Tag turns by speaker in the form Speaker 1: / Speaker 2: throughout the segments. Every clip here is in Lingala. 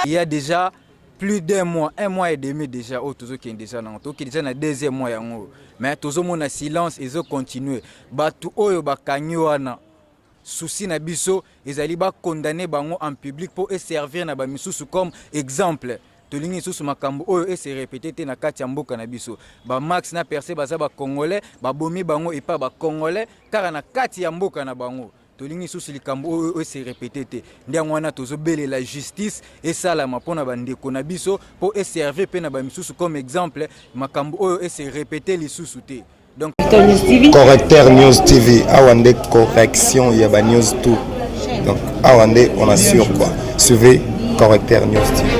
Speaker 1: Il y a déjà plus d'un mois, 1 mois et demi déjà, toujours qui est déjà dans le deuxième mois. Mais tout le monde a silence et ils continuent. Batu oyo bakanyoana souci na biso, ils allaient condamner bango en public pour servir na bamisusu comme exemple. Tolingi susu makambo oyo et se répéter na kati ya mboka na biso. Ba Max na percé baza ba congolais, ba bomi bango et pas ba congolais car na kati ya mboka na bango. Tolingi susu likambo oyo et se répéter. Ndiango wana tozo bele la justice et ça la mapona bandeko na biso pour servir pe na bamisusu comme exemple makambo oyo et se répéter les susu te. Donc
Speaker 2: Correcteur News TV, Awande correction, il y a ba news tout. Donc Awande on assure quoi. Suivez Correcteur News TV.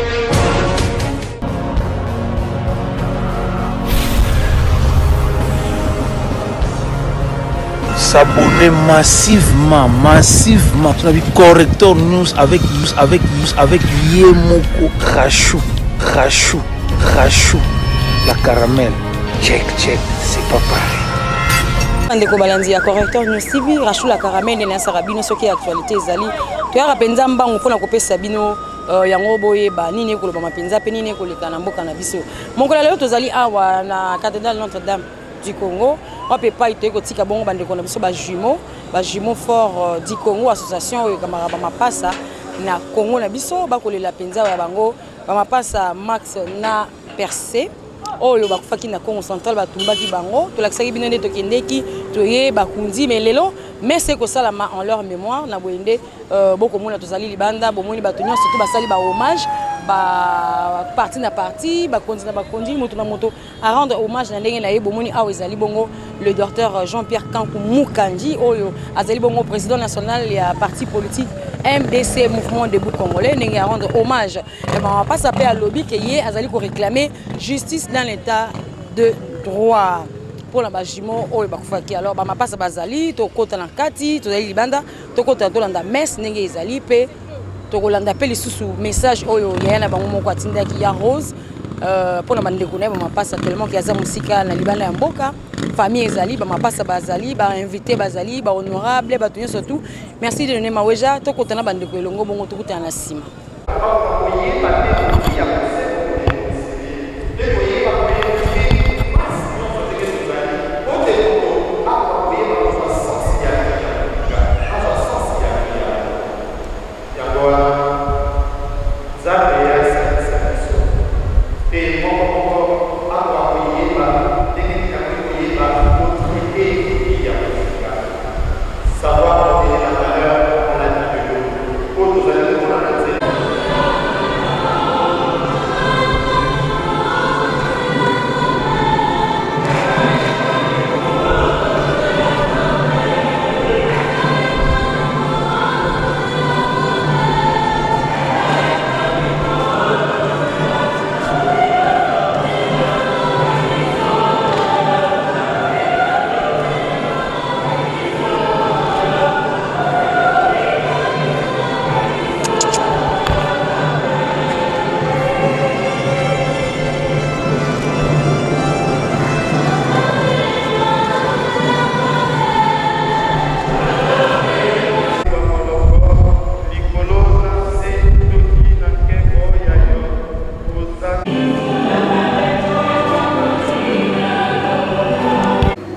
Speaker 3: S'abonner massivement. Tu as vu Correcteur News avec Yemoko Rachou, la caramel. Check, c'est pas pareil.
Speaker 4: Ndeko balandi ya Correcteur News TV, Rachou la caramel et la bino soki actualité ezali. To ya penza mbango pona kopesa bino yango boye ba nini ko lobama penza pe nini ko lekana mboka na biso. Mongola lelo tozali awa na cathédrale Notre-Dame du Congo. On peut pas être tika bongo bande ko na biso ba jumeaux fort du Congo association oyo kamara ba mapasa na Congo na biso ba kolela penza ya bango ba mapasa Max na percé oyo bakufaki na Congo central batumbaki bango tolakisaki bino nde tokendeki toye bakundi melelo mais c'est que ça en leur mémoire na boyende boko mona tozali libanda bomoni batunyo surtout basali ba hommage ba parti na parti ba kondi moto na moto à rendre hommage na ndenge na ye bomoni awa ezali bongo le docteur Jean-Pierre Kankou Mukanji oyo azali bongo président national ya parti politique MDC Mouvement Debout Congolais ndenge à rendre hommage et ba pas s'appeler à lobby que ye azali ko réclamer justice dans l'état de droit pour la bajimo oyo bakufaki alors ba mapasa bazali to kota na kati to zali libanda to kota to landa messe ndenge ezali pe to kolanda pe lisusu message oyo ya na bango moko atindaki ya rose pour la bandeko na ba mapasa tellement ki aza musika na libanda ya mboka famille ezali ba mapasa bazali ba invité bazali ba honorable ba tunyo surtout merci de donner maweja to kota na bandeko elongo bongo to kota na sima.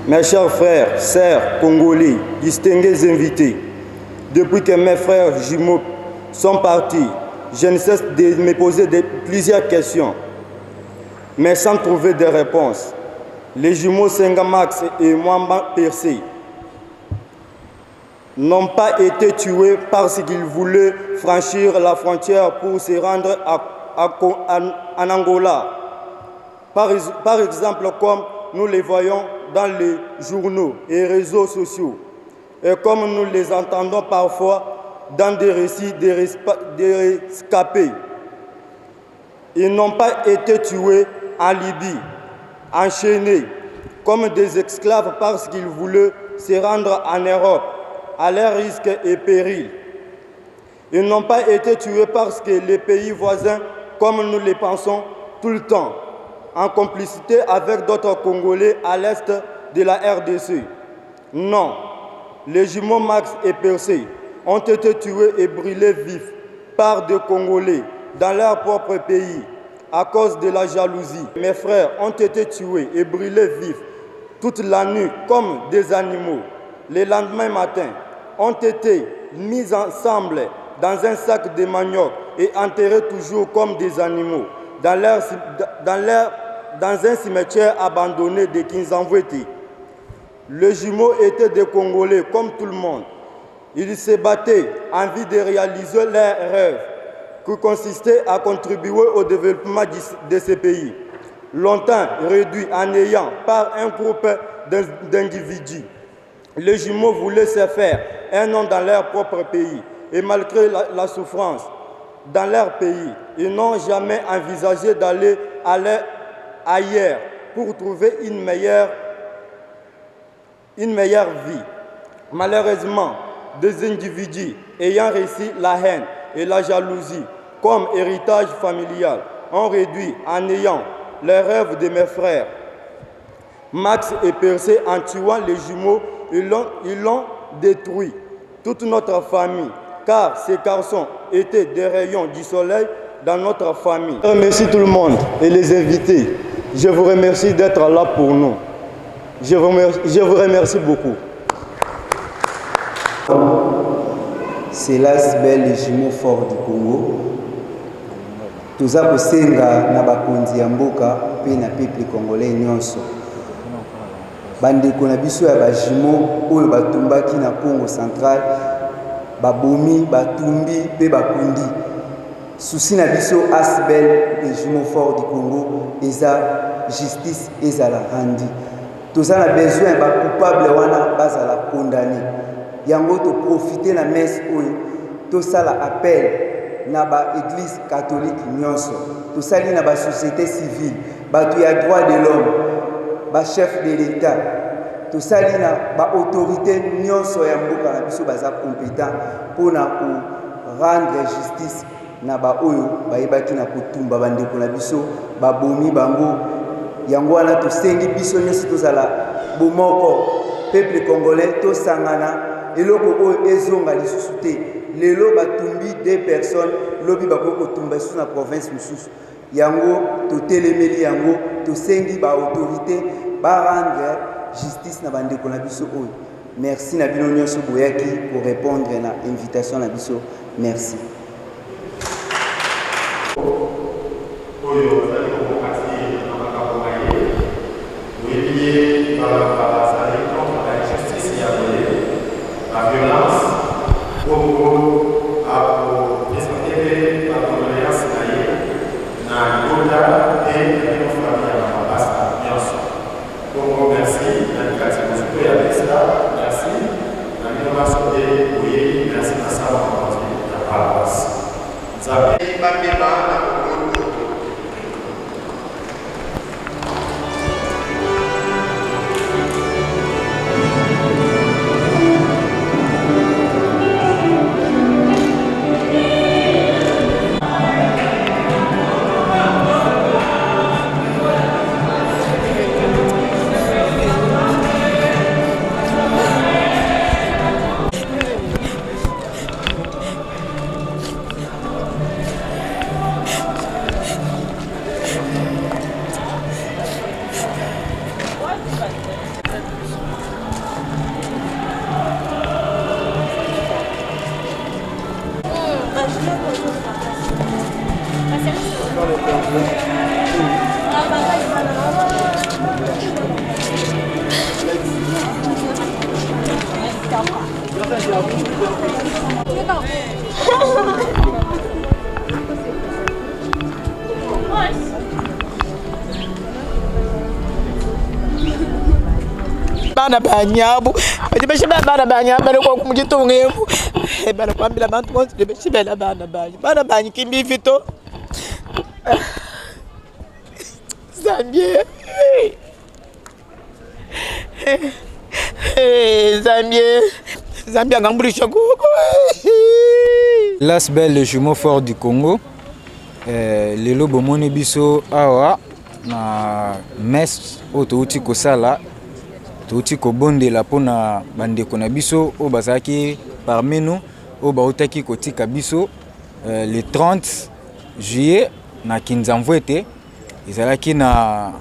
Speaker 5: Mes chers frères, sœurs, congolais, distingués invités, depuis que mes frères jumeaux sont partis, je ne cesse de me poser plusieurs questions, mais sans trouver de réponses. Les jumeaux Sengamax et Mwamba Percé n'ont pas été tués parce qu'ils voulaient franchir la frontière pour se rendre en Angola. Par exemple, comme nous les voyons dans les journaux et réseaux sociaux, et comme nous les entendons parfois dans des récits des rescapés. Ils n'ont pas été tués en Libye, enchaînés comme des esclaves parce qu'ils voulaient se rendre en Europe à leurs risques et périls. Ils n'ont pas été tués parce que les pays voisins, comme nous le pensons tout le temps, en complicité avec d'autres Congolais à l'est de la RDC. Non, les jumeaux Max et Percé ont été tués et brûlés vifs par des Congolais dans leur propre pays à cause de la jalousie. Mes frères ont été tués et brûlés vifs toute la nuit comme des animaux. Le lendemain matin, ont été mis ensemble dans un sac de manioc et enterrés toujours comme des animaux dans un cimetière abandonné de Kinzamvweti. Les jumeaux étaient des Congolais comme tout le monde. Ils se battaient en vue de réaliser leurs rêves qui consistait à contribuer au développement de ces pays, longtemps réduits en ayant par un groupe d'individus. Les jumeaux voulaient se faire un nom dans leur propre pays et malgré la souffrance dans leur pays, ils n'ont jamais envisagé d'aller ailleurs pour trouver une meilleure vie. Malheureusement, des individus ayant reçu la haine et la jalousie comme héritage familial ont réduit en ayant les rêves de mes frères. Max et Percé, en tuant les jumeaux, ils l'ont détruit, toute notre famille, car ces garçons étaient des rayons du soleil dans notre famille. Je remercie tout le monde et les invités. Je vous remercie d'être là pour nous. Je vous remercie beaucoup.
Speaker 6: C'est l'ASBEL, les jumeaux forts du Congo. Toza kosenga na bakonzi ya mboka pe na peuple congolais nyonso. Bandeko na biso ya bajimo oyo batumbaki na Congo central, babomi, batumbi pe bakundi. Souci na biso ASBEL, les jumeaux forts du Congo, eza justice ezala handi. Toza na besoin ba coupable wana bazala condamné. Yango to profiter na messe oyo to sala appel na ba église catholique nyonso, to sali na ba société civile, batu ya droit de l'homme, ba chef de l'état, to sali na ba autorité nyonso ya mboka na biso baza compétent pour na ko rendre justice na ba oyo bayebaki na kotumba bandeko na biso babomi bango. Yango wana to sengi biso nyonso tozala bomoko peuple congolais to sangana eloko oyo ezonga lisusu te. Lelo batumbi deux personnes lobi bakoko tumba sous na province mususu. Yango to telemeli yango to sengi ba autorité ba rendre justice na bandeko na biso oyo. Merci na bino nyonso boyaki pour répondre na invitation na biso. Merci.
Speaker 2: La violence pour présenter la condoléance na Goda et la famille à la base bien sûr. Donc merci, merci la innovation de oui, merci à ça on la base.
Speaker 7: Bana banyabu bashibela bana banyabu baloko kumujitongemu bana kwambila bantu bonse bashibela bana banyi kimbi vito Zambie Zambia ngambulisha kuko.
Speaker 1: Las Belle, le jumeau fort du Congo. Lelo bomoni biso awa na messe otouti kosala touti kobondela pona bandeko na biso o bazaki parmi nous o bautaki kotika biso le 30 juillet na Kinzamvwete ezalaki na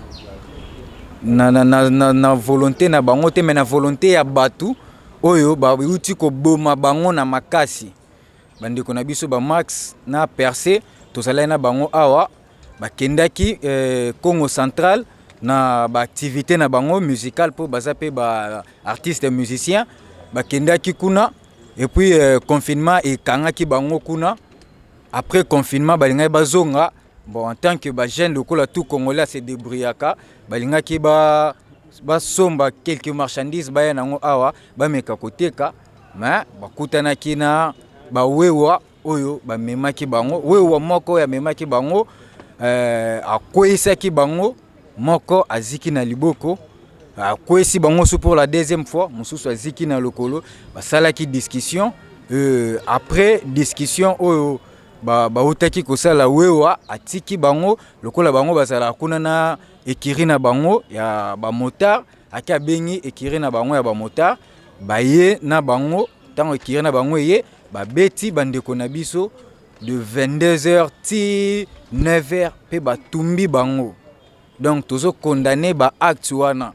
Speaker 1: volonté na bango te mais na volonté ya batu oyo bauti koboma bango na makasi bandeko na biso ba Max na Percé tozalaki na bango awa bakendaki Congo Central na ba activité na bango musical pour baza pe ba artiste musicien bakendaki kuna et puis confinement et kangaki bango kuna après confinement balingai bazonga bon en tant que ba jeune lokola tout congolais se débrouillaka balingaki ba somba quelques marchandises baya nango awa ba meka koteka mais bakutanaki na ba wewa oyo ba memaki bango wewa moko ya memaki bango akoisaki bango moko aziki na liboko akoisi bango sous pour la deuxième fois mususu aziki na lokolo basalaki discussion après discussion oyo bautaki kosala wewa atiki bango lokola bango bazala kuna na ekiri na bango ya bamotard aki abengi ekiri na bango ya bamotard baye na bango ntango ekiri na bango eye babeti bandeko na biso de 22h ti 9h pe batumbi bango donc tozo condamné ba acte wana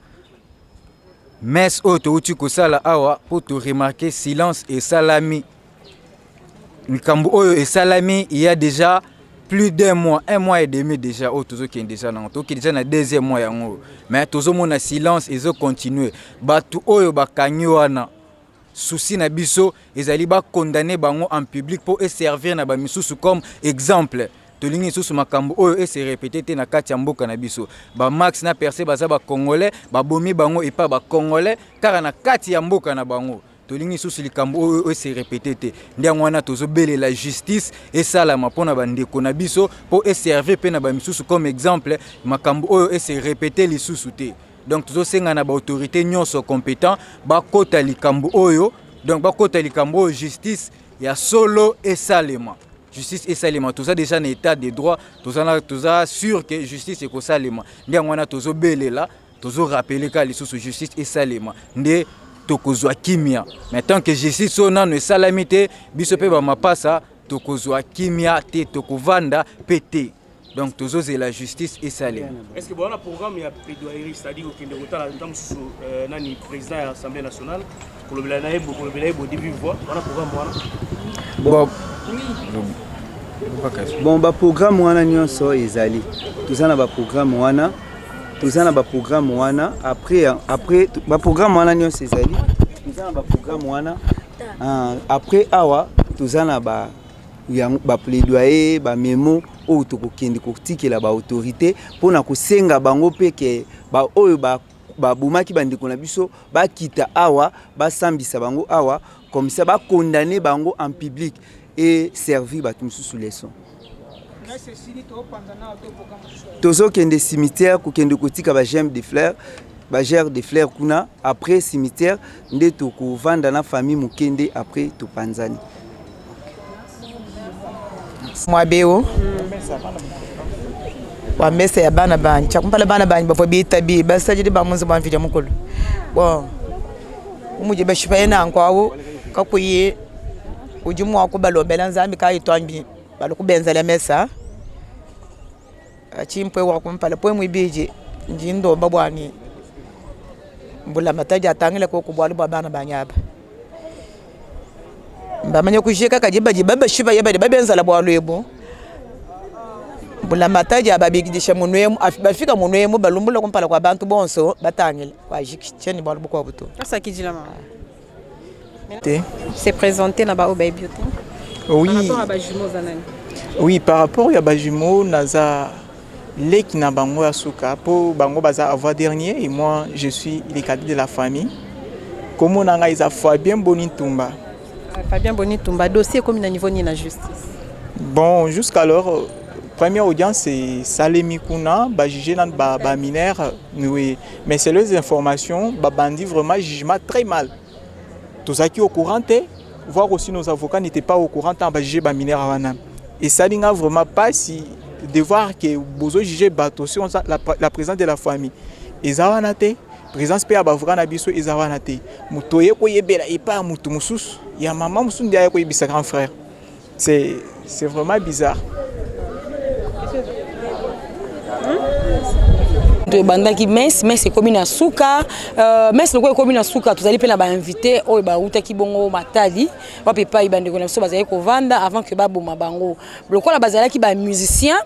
Speaker 1: mes oto uti kosala awa pour te remarquer silence et salami Mikambo oyo et salami il y a déjà plus d'un mois et demi déjà au tozo qui est déjà na to qui déjà na deuxième mois yango mais tozo mona silence et zo continuer batu oyo bakanyi wana souci na biso ezali ba condamner bango en public pour servir na ba misusu comme exemple tolingi susu makambo oyo et se répéter te na kati ya mboka na biso ba Max na Percé baza ba congolais ba bomi bango et pas ba congolais car na kati ya mboka na bango tolingi susu likambo oyo et se répéter te ndiango wana tozo bele la justice et sala mapona bandeko na biso pour servir pe na ba misusu comme exemple makambo oyo et se répéter li susu te donc tozo senga na ba autorité nyonso compétent ba kota likambo oyo donc ba kota likambo justice ya solo et salema justice et salema tout ça déjà en état de droit tout ça sûr que justice et ko salema ndiango wana tozo belela tozo rappeler ka li susu justice et salema ndé tokozwa kimia mais tant que justice sona ne salamité biso pe ba mapasa tokozwa kimia te tokovanda pété donc tozo c'est la justice et salé
Speaker 8: est-ce que bon le programme il y a plaidoirie c'est-à-dire que de retard dans sous nani président de l'Assemblée nationale pour le belanaye au début voix on a programme voilà
Speaker 6: bon ba programme wana nyonso ezali tozana ba programme wana après ba programme wana nyonso ezali tozana ba programme wana après awa tozana ba plaidoyer ba memo oyo tokokende kotikela ba autorité pona kosenga bango peke ba oyo ba bumaki bandeko na biso bakita awa basambisa bango awa comme ça ba condamner bango en public et servir bato sous leçon tozo kende cimetière kokende kotika ba germe de fleurs kuna après cimetière nde toko vanda na famille mukende après to panzani
Speaker 7: mwabeo wa mesa ya bana bani chakumpala bana bani bafo bitabi basaje ba munzu banvija mukulu bon umuje bashipayena nkwawo kakuye ujumu wako balombela nzambi ka itwambi balokubenza la mesa chimpwe wako mpala pwe mwibije njindo babwani mbula mataja atangile ko kubwali bana banyaba mbamanya kushika kajiba jibaba shiba yaba babenza la bwalwebo mbula mataja babigidisha munwemu afika munwemu balumbula kumpala kwa bantu bonso batangile kwa jikcheni bwali bukwa buto
Speaker 4: ça qui dit la maman c'est présenté là-bas au baby beauty.
Speaker 9: Oui.
Speaker 4: Par rapport à Bajumo Zanani.
Speaker 9: Oui, par rapport à Bajumo, naza leki na bango asuka pour bango baza avoir dernier et moi je suis le cadet de la famille. Comment nanga isa Fabien Bonitumba.
Speaker 4: Fabien Bonitumba dossier comme na niveau ni la justice.
Speaker 9: Bon, jusqu'alors première audience, c'est Salemi Kuna, jugé dans le mineur. Mais c'est les informations, bandit vraiment jugement très mal. Tous ceux qui sont au courant, voir aussi nos avocats n'étaient pas au courant, jugé le mineur. Et ça n'a vraiment pas si de voir que vous jugez la présence de la famille. Et ça va été. Présence pe abavura na biso ezawana te mutoye ko yebela epa mutu mususu ya maman mususu ndia ko yebisa grand frère. C'est vraiment bizarre.
Speaker 4: bandaki messe ekomi na suka messe loko ekomi na suka tozali pe na ba invité oyo ba utaki bongo matali ba pepa ibandeko na biso bazali kovanda avant que baboma bango lokola bazalaki ba musicien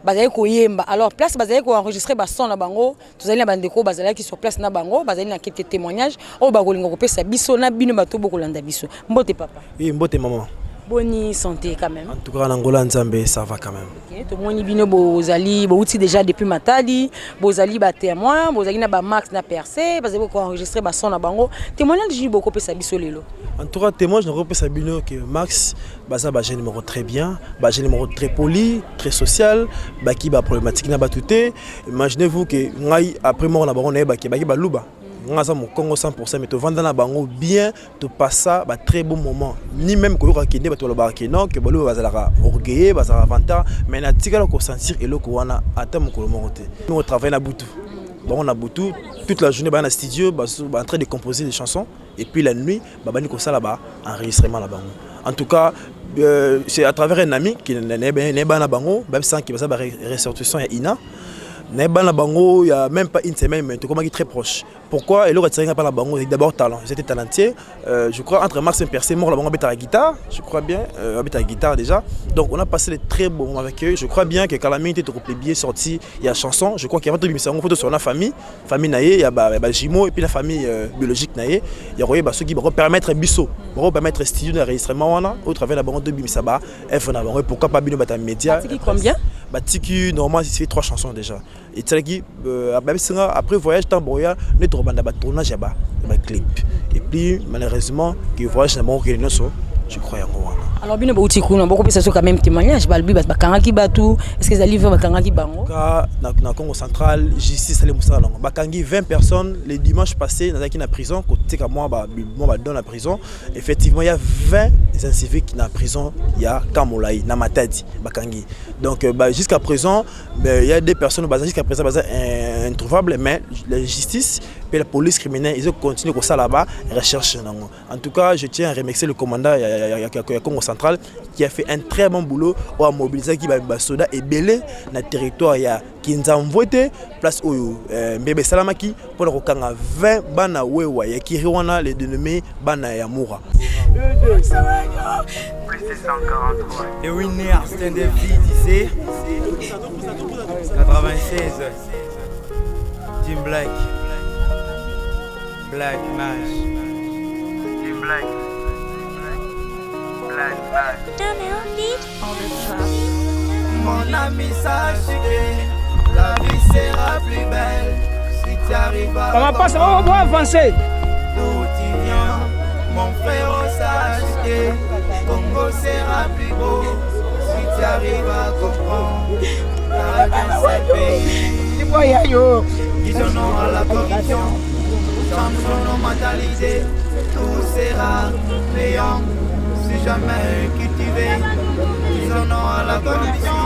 Speaker 4: bazali koyemba alors place bazali ko enregistrer ba son na bango tozali na bandeko bazali ki sur place na bango bazali na quelques témoignages o ba kolinga kopesa biso na bino bato bokolanda biso mbote papa
Speaker 10: oui mbote maman
Speaker 4: bonne santé quand même
Speaker 10: en tout cas en Angola Nzambe ça va quand même
Speaker 4: OK to moni bino bozali bouti déjà depuis matali bozali ba témoin bozali na ba max na percé bazali ko enregistrer ba son na bango témoignage ji boko pesa biso lelo
Speaker 10: en tout cas témoignage na kopesa bino que Max baza ba jeune numéro très bien ba jeune numéro très poli très social ba ki ba problématique na ba touté imaginez-vous que ngai après mort na bango na ba ki ba luba ngaza mon Congo 100% mais to vanda na bango bien to passa ba très bon moment ni même ko yoka kende ba to loba ke non que balo bazalaka orgueilleux bazala vanta mais na tikala ko sentir eloko wana ata mokolo morote nous on travaille na butu bon on a butu toute la journée ba na studio ba en train de composer des chansons et puis la nuit ba bani ko sala ba enregistrement la bango en tout cas c'est à travers un ami qui n'est pas na bango même sans qui va ça ba ressortissant ya ina Nebana Bango, il n'y a même pas une semaine, mais tu es très proche. Pourquoi? Et l'autre, pas la Bango, c'est d'abord talent. J'étais talentueux. Je crois entre Max et Percé, mort la Bango habite à la guitare. Je crois bien, habite à la guitare déjà. Donc on a passé de très bons moments avec eux. Je crois bien que quand la mine était bien sortie, il y a chanson. Je crois qu'il y a un photo sur la famille. Famille Naye, il y a Jimo et puis la famille biologique Naye. Il y a ceux qui vont permettre Bisso, vont permettre studio d'enregistrement au travers de la Bango de Bimisaba. Pourquoi pas Bino Bata Média?
Speaker 4: Combien?
Speaker 10: Batiki, normalement, c'est 3 chansons déjà. Et après voyage, Tamboya, nous avons un tournage à clip. Et puis, malheureusement, que voyage n'a pas été je crois en moi.
Speaker 4: Alors, bien, beaucoup de quand même témoignage. Est-ce que les livres Bakangi Bango?
Speaker 10: Dans le Congo central, justice, Bakangi 20 personnes les dimanches passés dans la prison. Côté que moi, dans la prison, effectivement, il y a 20 civiques qui sont en prison. Il y a Kamolaï, Namatadi, Bakangi. Donc, jusqu'à présent, il y a des personnes jusqu'à présent introuvables, mais la justice et la police criminelle, ils ont continué comme ça là-bas, recherche. En tout cas, je tiens à remercier le commandant Congo central qui a fait un très bon boulot à mobiliser qui va soda et belé dans le territoire qui nous a envoyé place où Mbebe Salamaki pour le recanga 20 bana wewa ya kiriwana les dénommés bana ya Moura.
Speaker 11: Plus de 143. Et Winner Stand David ici 96 Jim Black Black Mash Jim Black Black Mash mon ami sache que la vie sera plus belle si tu arrives à
Speaker 12: on doit avancer
Speaker 11: d'où tu viens mon frère sache que Congo sera plus beau si tu arrives à comprendre la vie c'est pays disons à la corruption changeons nos mentalités tout sera payant si jamais cultivé disons à la corruption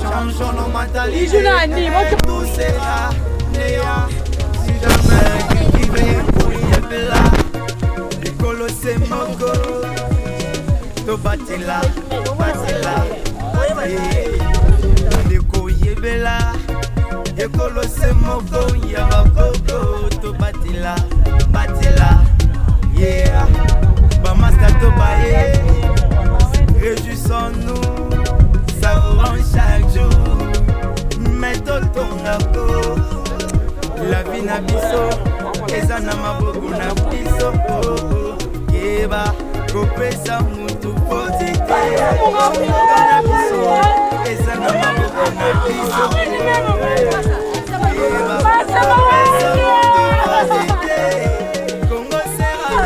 Speaker 11: changeons nos mentalités tout sera payant si jamais cultivé pour y être là l'école c'est moko to batila ndeko yebela ekolo se moko ya bakoko to batila yeah bamasta to baye réjouissons-nous savourons chaque jour mettons ton accord la vie na biso eza na maboko na biso keba kopesa mutu potite na biso eza na maboko na biso keba kopesa mutu potite Congo sera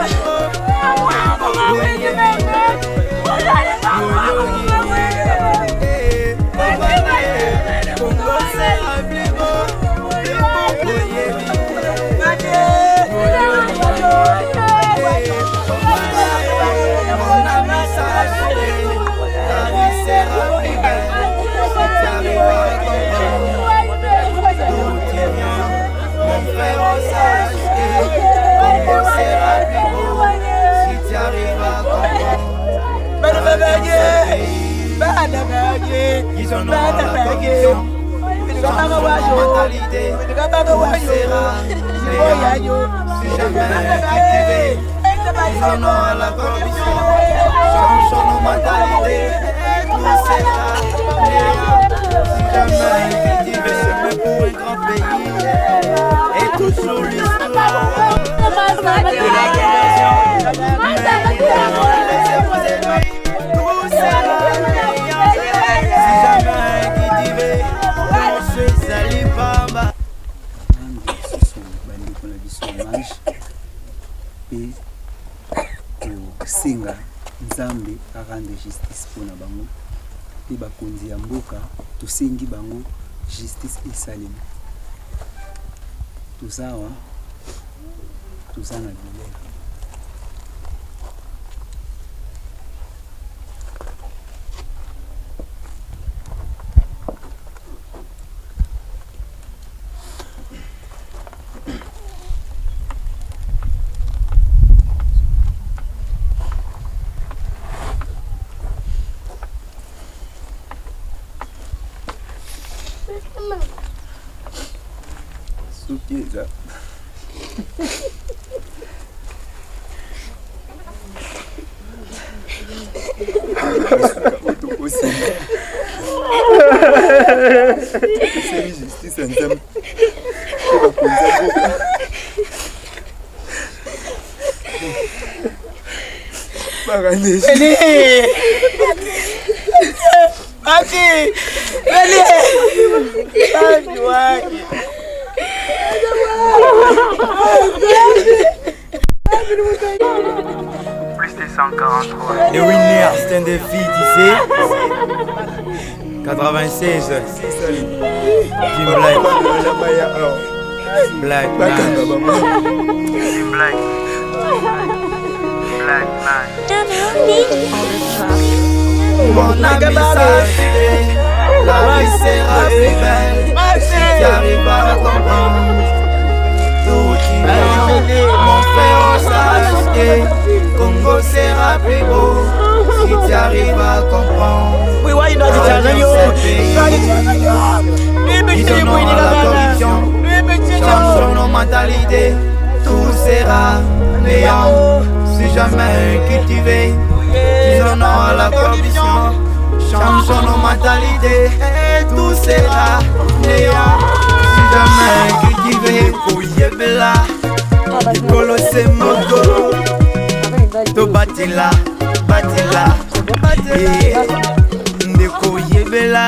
Speaker 11: Ils en ont la corruption. Change son mentalité. Tout sera meilleur. Si jamais cultivé. Ils en ont la corruption. Change son mentalité. Tout sera meilleur. Si jamais cultivé. C'est pour un grand pays. Et toujours l'histoire de la conversion.
Speaker 6: Singa Nzambe arande justice pona bango pe bakonzi ya mboka tosengi bango justice esalema tozawa tozana bilelo Sukiza. C'est justice en termes.
Speaker 11: Les winners, c'est un défi, tu sais. 96. Jim Black. Black Man. Jim Black. Black Man. Mon ami sache, la vie sera plus belle. Si tu arrives à comprendre. Mon frère, sache que Congo sera plus beau si tu arrives à comprendre. Oui, ouais, il a dit ça. Ils en ont la corruption. Change nos mentalités. Tout sera meilleur si jamais cultivé. Ils en ont la corruption. Change nos mentalités. Tout sera meilleur si jamais cultivé. Kouyebela. Kolo se moko. To batila, batila, ndeko yebela,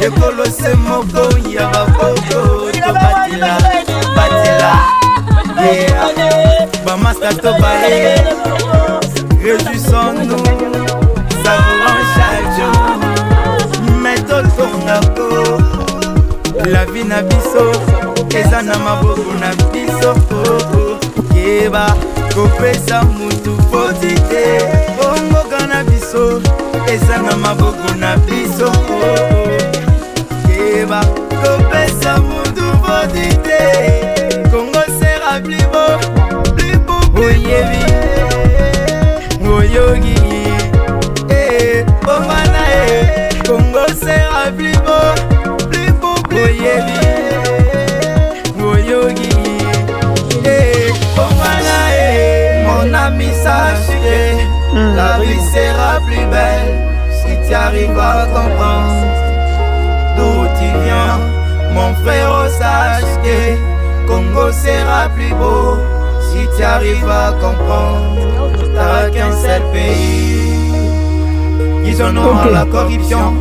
Speaker 11: ekolo se moko ya bapoko. To batila, batila, bamasta to bae, réjouissons-nous, savourons chaque jour, mettons ton ako, la vie na biso, eza na maboko na biso, keba. Kopesa mutu potite Ongoka na biso Esa na maboko na biso Keba Kopesa mutu potite Congo sera plus beau Plus beau, plus yebi Oyogi Omana Congo sera plus beau Plus beau, plus yebi Oyogi Omana Mon ami sache que la vie sera plus belle si tu arrives à comprendre d'où tu viens. Mon frère, sache que Congo sera plus beau si tu arrives à comprendre. T'as qu'un seul pays. Ils en ont la corruption.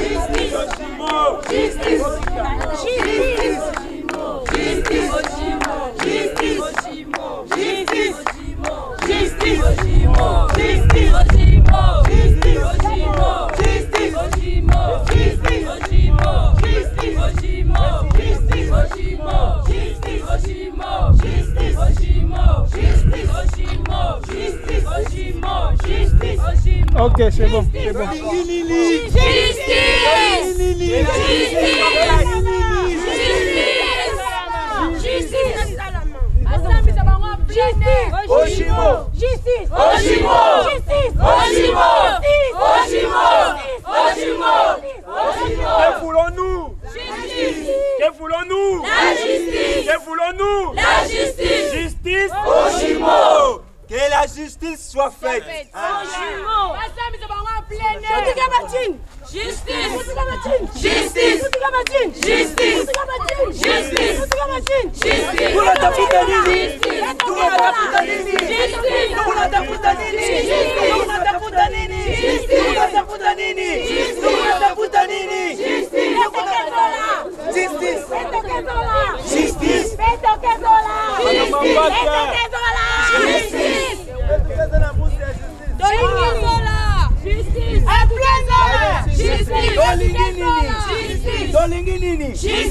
Speaker 12: Justice. Ok, c'est bon, c'est bon.
Speaker 11: Que voulons-nous? Que voulons-nous? La justice. Que voulons-nous? La justice. Justice. Oshimo. Que la justice soit faite.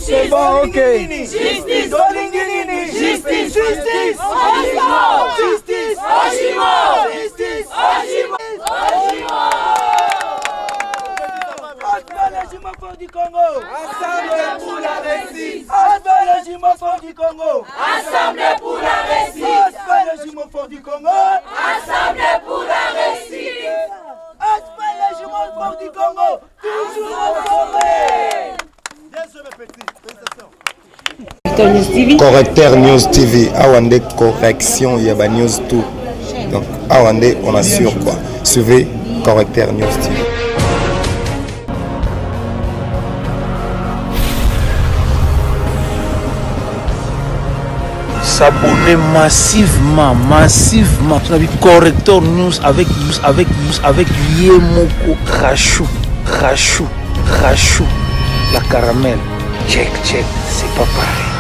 Speaker 12: C'est bon, ok.
Speaker 11: Du Congo, Assemblée pour la réussite. Le jumeau fort du Congo, Assemblée pour la réussite. Le jumeau fort du Congo, Assemblée pour la réussite. Le jumeau fort du Congo, toujours formé. Bien sûr, mes petits.
Speaker 13: Correcteur News TV, Awande correction, il y a ba news tout. Donc Awande, on assure quoi. Suivez Correcteur News TV.
Speaker 3: S'abonner massivement. Correcteur News avec Yemoko Rachou. La caramel. Check, c'est pas pareil.